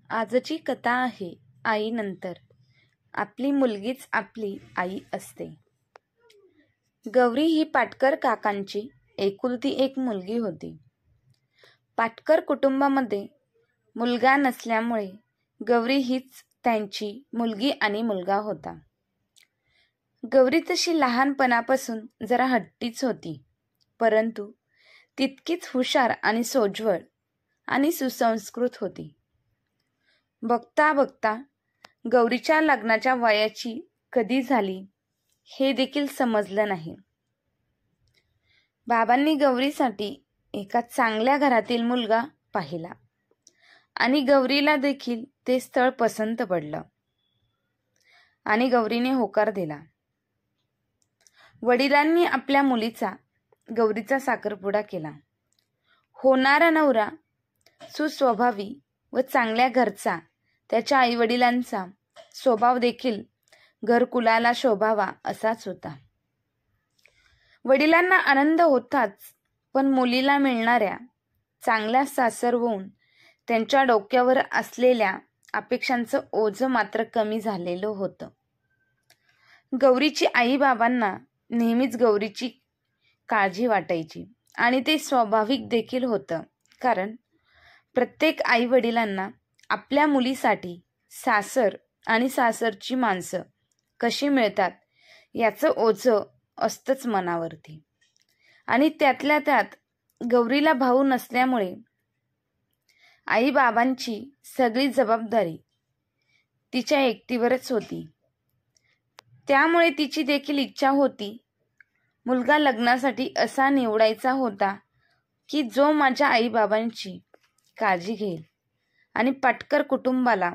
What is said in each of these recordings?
आजची कथा आहे आईनंतर. आपली मुलगीच आपली आई असते. गौरी ही पाटकर काकांची एकुलती एक मुलगी होती. पाटकर कुटुंबामध्ये मुलगा नसल्यामुळे गौरी हीच त्यांची मुलगी आणि मुलगा होता. गौरी तशी लहानपणापासून जरा हट्टीच होती, परंतु तितकीच हुशार आणि सोज्वळ आणि सुसंस्कृत होती. बघता बघता गौरीच्या लग्नाच्या वयाची कधी झाली हे देखील समजलं नाही. बाबांनी गौरीसाठी एका चांगल्या घरातील मुलगा पाहिला आणि गौरीला देखील ते स्थळ पसंत पडलं आणि गौरीने होकार दिला. वडिलांनी आपल्या मुलीचा गौरीचा साखरपुडा केला. होणारा नवरा सुस्वभावी व चांगल्या घरचा, त्याच्या आईवडिलांचा स्वभाव देखील घरकुलाला शोभावा असाच होता. वडिलांना आनंद होताच, पण मुलीला मिळणाऱ्या चांगल्या सासरवून त्यांच्या डोक्यावर असलेल्या अपेक्षांचं ओझं मात्र कमी झालेलं होतं. गौरीची आई बाबांना नेहमीच गौरीची काळजी वाटायची आणि ते स्वाभाविक देखील होतं, कारण प्रत्येक आई वडिलांना आपल्या मुलीसाठी सासर आणि सासरची माणसं कशी मिळतात याचं ओझं असतंच मनावरती. आणि त्यातल्या त्यात गौरीला भाऊ नसल्यामुळे आई बाबांची सगळी जबाबदारी तिच्या एकटीवरच होती. त्यामुळे तिची देखील इच्छा होती, मुलगा लग्नासाठी असा निवडायचा होता की जो माझ्या आई बाबांची काळजी घेईल आणि पाटकर कुटुंबाला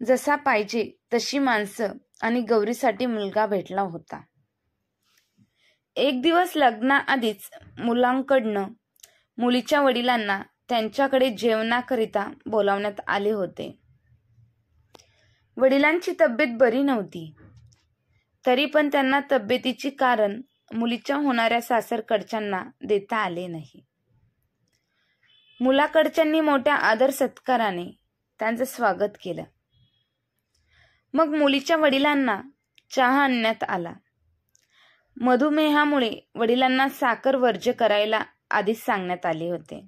जसा पाहिजे तशी माणसं आणि गौरीसाठी मुलगा भेटला होता. एक दिवस लग्नाआधीच मुलांकडनं मुलीच्या वडिलांना त्यांच्याकडे जेवणाकरिता बोलावण्यात आले होते. वडिलांची तब्येत बरी नव्हती, तरी पण त्यांना तब्येतीची कारण मुलीच्या होणाऱ्या सासरकडच्यांना देता आले नाही. मुलाकडच्यांनी मोठ्या आदर सत्काराने त्यांचं स्वागत केलं. मग मुलीच्या वडिलांना चहा आणण्यात आला. मधुमेहामुळे वडिलांना साखर वर्ज्य करायला आधीच सांगण्यात आले होते,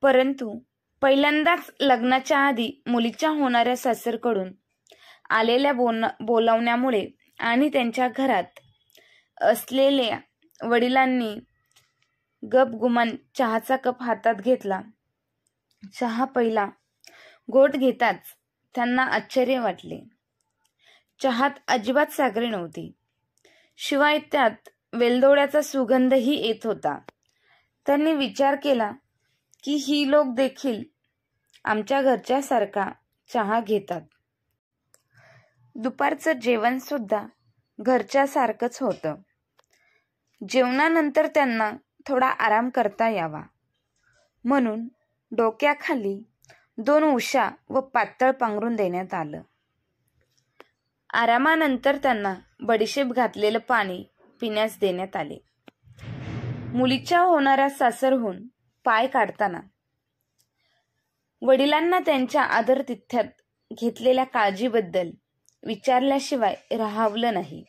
परंतु पहिल्यांदाच लग्नाच्या आधी मुलीच्या होणाऱ्या सासरकडून आलेल्या बोलावण्यामुळे आणि त्यांच्या घरात असलेल्या वडिलांनी गपगुमान चहाचा कप हातात घेतला. चहा पहिला घोट घेताच त्यांना आश्चर्य वाटले. चहात अजिबात साखर नव्हती, शिवाय त्यात वेलदोड्याचा सुगंधही येत होता. त्यांनी विचार केला की ही लोक देखील आमच्या घरच्या सारखा चहा घेतात. दुपारचं जेवण सुद्धा घरच्या सारखंच होतं. जेवणानंतर त्यांना थोडा आराम करता यावा म्हणून डोक्याखाली 2 उशा व पातळ पांघरून देण्यात आलं. आरामानंतर त्यांना बडीशेप घातलेलं पाणी पिण्यास देण्यात आले. मुलीच्या होणाऱ्या सासरहून पाय काढताना वडिलांना त्यांच्या आदरातिथ्यात घेतलेल्या काळजीबद्दल विचारल्याशिवाय राहावलं नाही.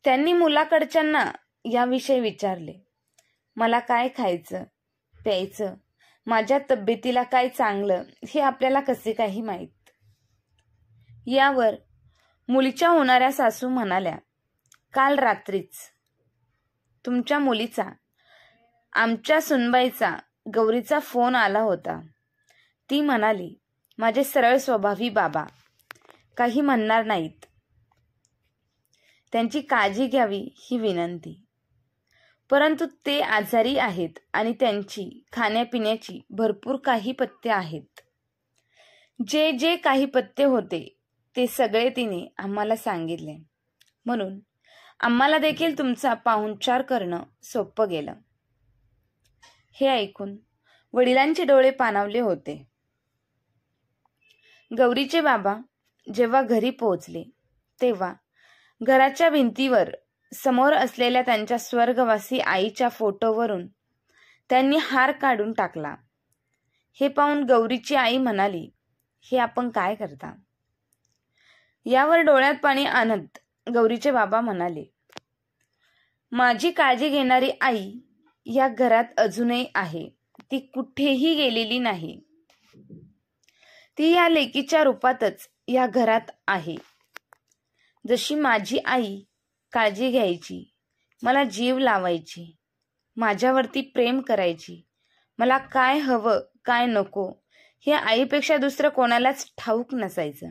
त्यांनी मुलाकडच्यांना याविषयी विचारले. मला काय खायचं प्यायचं, माझ्या तब्येतीला काय चांगलं हे आपल्याला कसे काही माहीत. यावर मुलीच्या होणाऱ्या सासू म्हणाल्या, काल रात्रीच तुमच्या मुलीचा आमच्या सुनबाईचा गौरीचा फोन आला होता. ती म्हणाली, माझे सरळ स्वभावी बाबा काही म्हणणार नाहीत, त्यांची काळजी घ्यावी ही विनंती, परंतु ते आजारी आहेत आणि त्यांची खाण्यापिण्याची भरपूर काही पथ्य आहेत. जे जे काही पथ्य होते ते सगळे तिने आम्हाला सांगितले, म्हणून आम्हाला देखील तुमचा पाहुणचार करणं सोपं गेलं. हे ऐकून वडिलांचे डोळे पाणावले होते. गौरीचे बाबा जेव्हा घरी पोहोचले तेव्हा घराच्या भिंतीवर समोर असलेल्या त्यांच्या स्वर्गवासी आईच्या फोटोवरून त्यांनी हार काढून टाकला. हे पाहून गौरीची आई म्हणाली, हे आपण काय करता? यावर डोळ्यात पाणी आणत गौरीचे बाबा म्हणाले, माझी काळजी घेणारी आई या घरात अजूनही आहे. ती कुठेही गेलेली नाही. ती या लेकीच्या रूपातच या घरात आहे. जशी माझी आई काळजी घ्यायची, मला जीव लावायची, माझ्यावरती प्रेम करायची, मला काय हवं काय नको हे आईपेक्षा दुसरं कोणालाच ठाऊक नसायचं.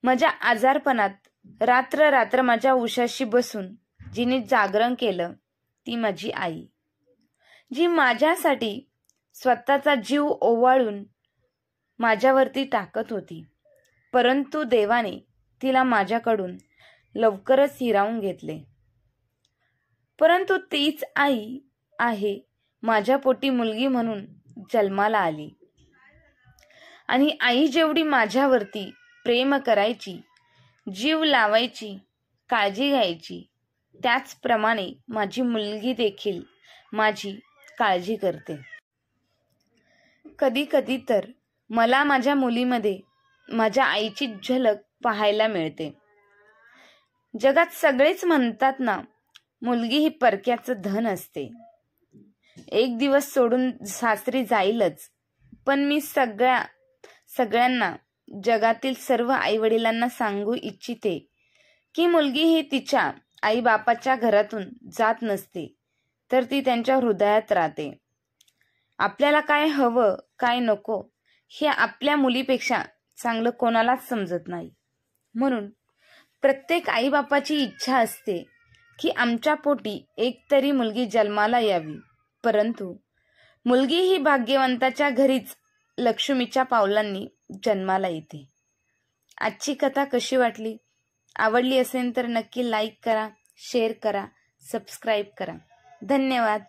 माझ्या आजारपणात रात्र रात्र माझ्या उशाशी बसून जिने जागरण केलं ती माझी आई, जी माझ्यासाठी स्वतःचा जीव ओवाळून माझ्यावरती टाकत होती. परंतु देवाने तिला माझ्याकडून लवकरच हिरावून घेतले. परंतु तीच आई आहे माझ्या पोटी मुलगी म्हणून जन्माला आली. आणि आई जेवढी माझ्यावरती प्रेम करायची, जीव लावायची, काळजी घ्यायची, त्याचप्रमाणे माझी मुलगी देखील माझी काळजी करते. कधी कधी तर मला माझ्या मुलीमध्ये माझ्या आईची झलक पाहायला मिळते. जगात सगळेच म्हणतात ना, मुलगी ही परक्याचं धन असते, एक दिवस सोडून सासरी जाईलच. पण मी सगळ्यांना, जगातील सर्व आईवडिलांना सांगू इच्छिते की मुलगी ही तिच्या आईबापाच्या घरातून जात नसते, तर ती त्यांच्या हृदयात राहते. आपल्याला काय हवं काय नको हे आपल्या मुलीपेक्षा चांगलं कोणालाच समजत नाही. म्हणून प्रत्येक आईबापाची इच्छा असते की आमच्या पोटी एक तरी मुलगी जन्माला यावी. परंतु मुलगी ही भाग्यवंताच्या घरीच लक्ष्मीच्या पावलांनी जन्माला येते. आजची कथा कशी वाटली? आवडली असेल तर नक्की लाईक करा, शेअर करा, सबस्क्राईब करा. धन्यवाद.